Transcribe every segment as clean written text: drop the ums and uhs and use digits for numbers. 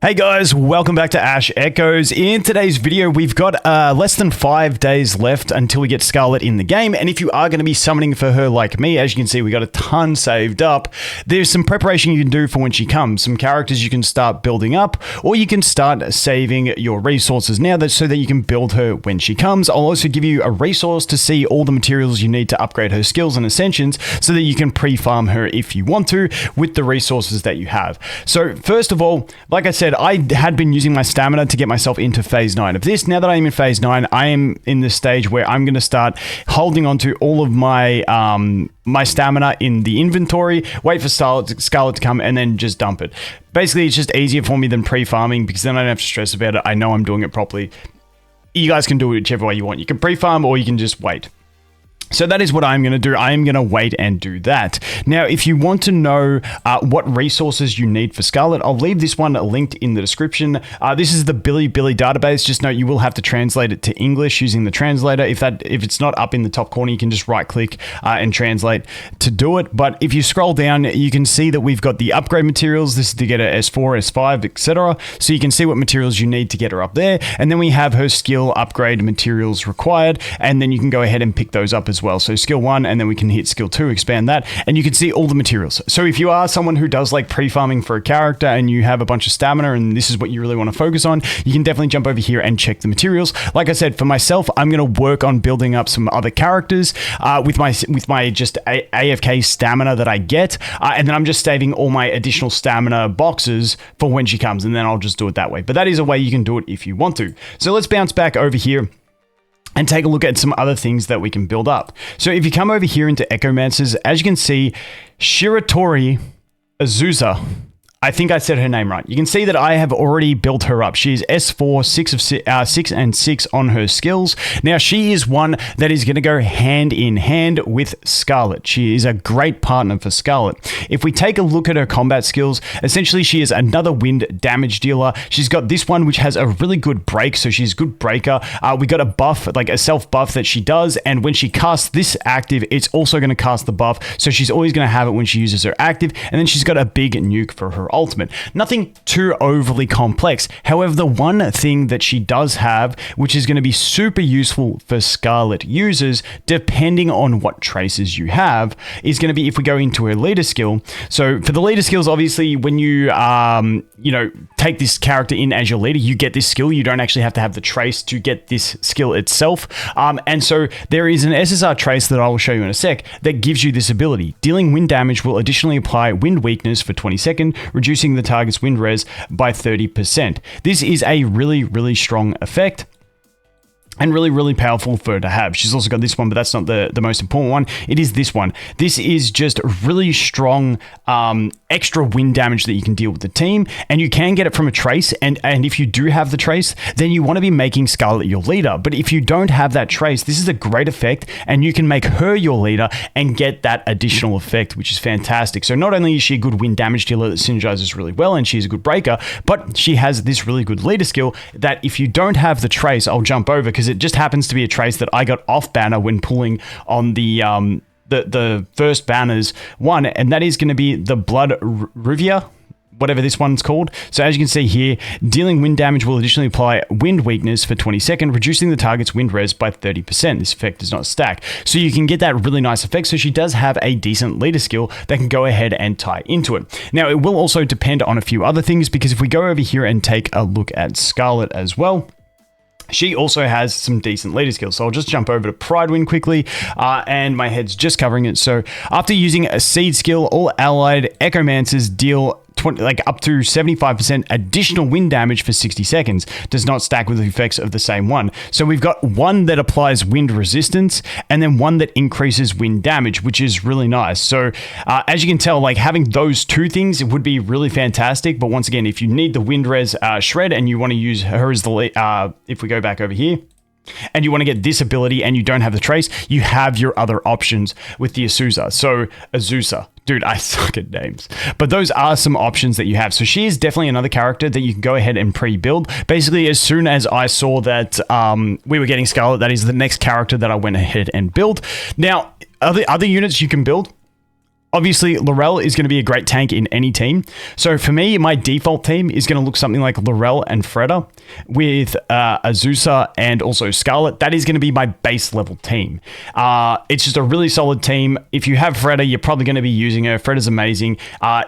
Hey guys, welcome back to Ash Echoes. In today's video, we've got less than 5 days left until we get Scarlet in the game, and if you are going to be summoning for her like me, as you can see, we got a ton saved up. There's some preparation you can do for when she comes, some characters you can start building up, or you can start saving your resources now so that you can build her when she comes. I'll also give you a resource to see all the materials you need to upgrade her skills and ascensions so that you can pre-farm her if you want to with the resources that you have. So first of all, like I said, I had been using my stamina to get myself into phase 9 of this. Now that I'm in phase 9, I am in the stage where I'm going to start holding on to all of my my stamina in the inventory, wait for Scarlet to come, and then just dump it. Basically, it's just easier for me than pre-farming because then I don't have to stress about it. I know I'm doing it properly. You guys can do it whichever way you want. You can pre-farm or you can just wait. So that is what I'm going to do. I am going to wait and do that. Now, if you want to know what resources you need for Scarlet, I'll leave this one linked in the description. This is the Billy database. Just note you will have to translate it to English using the translator. If it's not up in the top corner, you can just right click and translate to do it. But if you scroll down, you can see that we've got the upgrade materials. This is to get her S4, S5, etc. So you can see what materials you need to get her up there. And then we have her skill upgrade materials required. And then you can go ahead and pick those up as well. So skill 1, and then we can hit skill 2, expand that, and you can see all the materials. So if you are someone who does like pre-farming for a character and you have a bunch of stamina and this is what you really want to focus on, you can definitely jump over here and check the materials. Like I said, for myself, I'm going to work on building up some other characters with my just AFK stamina that I get, and then I'm just saving all my additional stamina boxes for when she comes, and then I'll just do it that way. But that is a way you can do it if you want to. So let's bounce back over here and take a look at some other things that we can build up. So if you come over here into Echomancers, as you can see, Shiratori Azusa, I think I said her name right. You can see that I have already built her up. She is S4, 6 and 6 on her skills. Now, she is one that is going to go hand in hand with Scarlet. She is a great partner for Scarlet. If we take a look at her combat skills, essentially she is another wind damage dealer. She's got this one, which has a really good break, so she's a good breaker. We got a buff, like a self buff that she does, and when she casts this active, it's also going to cast the buff, so she's always going to have it when she uses her active, and then she's got a big nuke for her ultimate. Nothing too overly complex. However, the one thing that she does have, which is going to be super useful for Scarlet users, depending on what traces you have, is going to be if we go into her leader skill. So for the leader skills, obviously, when you take this character in as your leader, you get this skill. You don't actually have to have the trace to get this skill itself. And so there is an SSR trace that I will show you in a sec that gives you this ability. Dealing wind damage will additionally apply wind weakness for 20 seconds, reducing the target's wind res by 30%. This is a really, really strong effect and really, really powerful for her to have. She's also got this one, but that's not the most important one. It is this one. This is just really strong extra wind damage that you can deal with the team, and you can get it from a trace, and if you do have the trace, then you want to be making Scarlet your leader. But if you don't have that trace, this is a great effect, and you can make her your leader and get that additional effect, which is fantastic. So not only is she a good wind damage dealer that synergizes really well, and she's a good breaker, but she has this really good leader skill that if you don't have the trace, I'll jump over because it just happens to be a trace that I got off banner when pulling on the first banner's one, and that is going to be the Blood Riviera, whatever this one's called. So as you can see here, dealing wind damage will additionally apply wind weakness for 20 seconds, reducing the target's wind res by 30%. This effect does not stack. So you can get that really nice effect. So she does have a decent leader skill that can go ahead and tie into it. Now, it will also depend on a few other things, because if we go over here and take a look at Scarlet as well, she also has some decent leader skills. So I'll just jump over to Pride Wind quickly, and my head's just covering it. So after using a seed skill, all allied Echomancers deal up to 75% additional wind damage for 60 seconds. Does not stack with the effects of the same one. So we've got one that applies wind resistance, and then one that increases wind damage, which is really nice. So as you can tell, like having those two things, it would be really fantastic. But once again, if you need the wind res shred and you want to use her as the if we go back over here, and you want to get this ability and you don't have the trace, you have your other options with the Azusa. So Azusa, dude, I suck at names, but those are some options that you have. So she is definitely another character that you can go ahead and pre-build. Basically, as soon as I saw that we were getting Scarlet, that is the next character that I went ahead and built. Now, other units you can build. Obviously, Laurel is going to be a great tank in any team. So for me, my default team is going to look something like Laurel and Freda with Azusa and also Scarlet. That is going to be my base level team. It's just a really solid team. If you have Freda, you're probably going to be using her. Freda's amazing.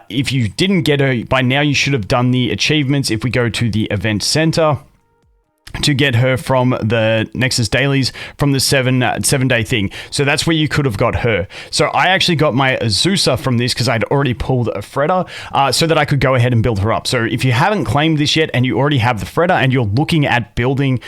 If you didn't get her, by now you should have done the achievements. If we go to the event center, to get her from the Nexus dailies from the seven day thing. So that's where you could have got her. So I actually got my Azusa from this because I'd already pulled a Freda so that I could go ahead and build her up. So if you haven't claimed this yet and you already have the Freda and you're looking at building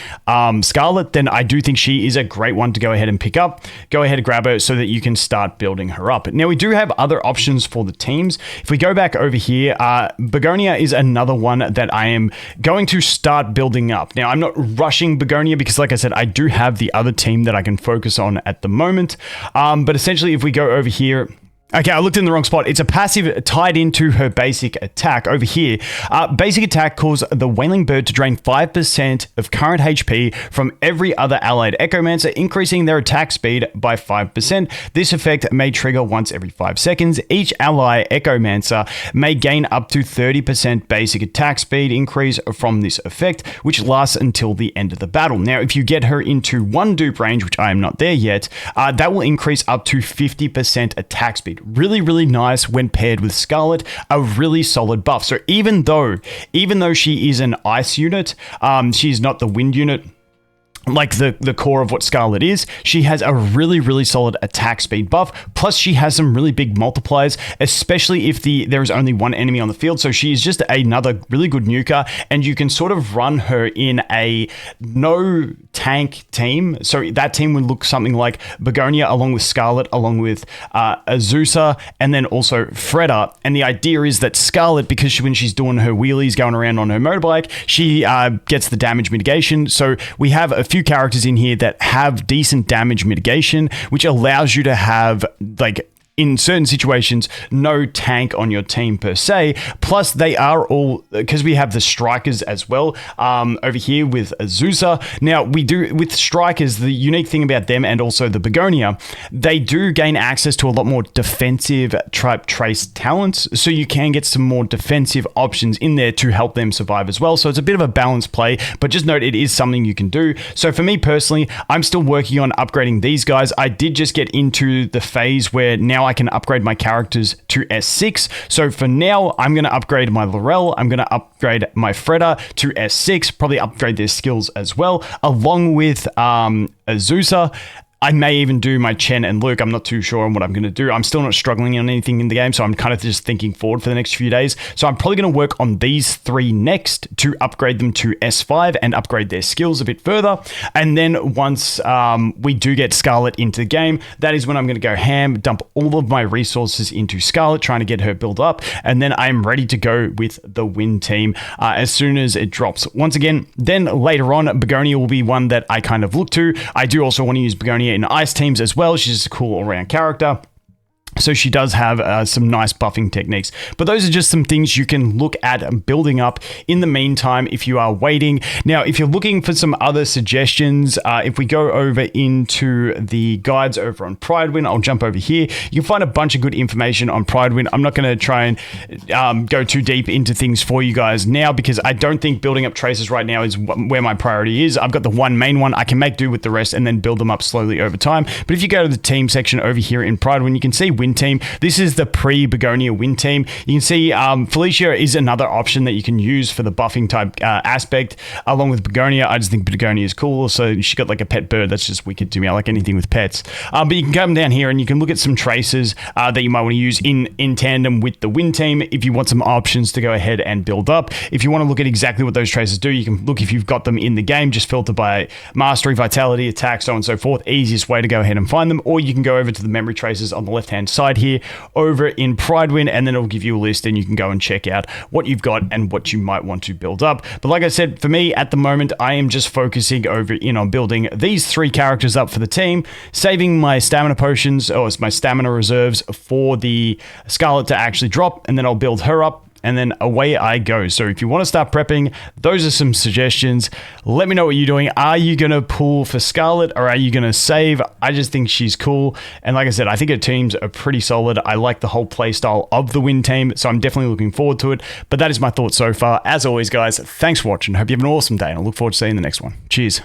Scarlet, then I do think she is a great one to go ahead and pick up. Go ahead and grab her so that you can start building her up. Now we do have other options for the teams. If we go back over here, Begonia is another one that I am going to start building up. Now I'm not rushing Begonia because, like I said, I do have the other team that I can focus on at the moment. But essentially, if we go over here, okay, I looked in the wrong spot. It's a passive tied into her basic attack over here. Basic attack causes the Wailing Bird to drain 5% of current HP from every other allied Echomancer, increasing their attack speed by 5%. This effect may trigger once every 5 seconds. Each ally Echomancer may gain up to 30% basic attack speed increase from this effect, which lasts until the end of the battle. Now, if you get her into 1 dupe range, which I am not there yet, that will increase up to 50% attack speed. Really, really nice when paired with Scarlet, a really solid buff. So even though she is an ice unit, she's not the wind unit, like the core of what Scarlet is, she has a really, really solid attack speed buff. Plus, she has some really big multipliers, especially if there is only one enemy on the field. So she is just another really good nuker, and you can sort of run her in a no tank team. So that team would look something like Begonia along with Scarlet, along with Azusa, and then also Freda. And the idea is that Scarlet, because when she's doing her wheelies, going around on her motorbike, she gets the damage mitigation. So we have a few characters in here that have decent damage mitigation, which allows you to have, like, in certain situations, no tank on your team per se. Plus, they are all, because we have the strikers as well over here with Azusa. Now, we do, with strikers, the unique thing about them and also the Begonia, they do gain access to a lot more defensive type trace talents. So you can get some more defensive options in there to help them survive as well. So it's a bit of a balanced play, but just note it is something you can do. So for me personally, I'm still working on upgrading these guys. I did just get into the phase where now I can upgrade my characters to S6. So for now, I'm going to upgrade my Laurel. I'm going to upgrade my Freda to S6, probably upgrade their skills as well, along with Azusa. I may even do my Chen and Luke. I'm not too sure on what I'm going to do. I'm still not struggling on anything in the game, so I'm kind of just thinking forward for the next few days. So I'm probably going to work on these 3 next to upgrade them to S5 and upgrade their skills a bit further. And then once we do get Scarlet into the game, that is when I'm going to go ham, dump all of my resources into Scarlet, trying to get her built up. And then I'm ready to go with the win team as soon as it drops. Once again, then later on, Begonia will be one that I kind of look to. I do also want to use Begonia in ice teams as well. She's just a cool all-around character. So she does have some nice buffing techniques. But those are just some things you can look at building up in the meantime if you are waiting. Now, if you're looking for some other suggestions, if we go over into the guides over on Pridewin, I'll jump over here. You can find a bunch of good information on Pridewin. I'm not going to try and go too deep into things for you guys now because I don't think building up traces right now is where my priority is. I've got the one main one. I can make do with the rest and then build them up slowly over time. But if you go to the team section over here in Pridewin, you can see win team. This is the pre-Begonia win team. You can see Felicia is another option that you can use for the buffing type aspect along with Begonia. I just think Begonia is cool. So she got like a pet bird. That's just wicked to me. I like anything with pets. But you can come down here and you can look at some traces that you might want to use in tandem with the win team if you want some options to go ahead and build up. If you want to look at exactly what those traces do, you can look if you've got them in the game, just filter by mastery, vitality, attack, so on and so forth. Easiest way to go ahead and find them. Or you can go over to the memory traces on the left-hand side here over in Pridewin, and then it'll give you a list and you can go and check out what you've got and what you might want to build up. But like I said, for me at the moment, I am just focusing over in on building these 3 characters up for the team, saving my stamina potions, or my stamina reserves for the Scarlet to actually drop, and then I'll build her up. and then away I go. So if you want to start prepping, those are some suggestions. Let me know what you're doing. Are you going to pull for Scarlet, or are you going to save? I just think she's cool. And like I said, I think her teams are pretty solid. I like the whole playstyle of the Wind team, so I'm definitely looking forward to it. But that is my thoughts so far. As always, guys, thanks for watching. Hope you have an awesome day, and I look forward to seeing you in the next one. Cheers.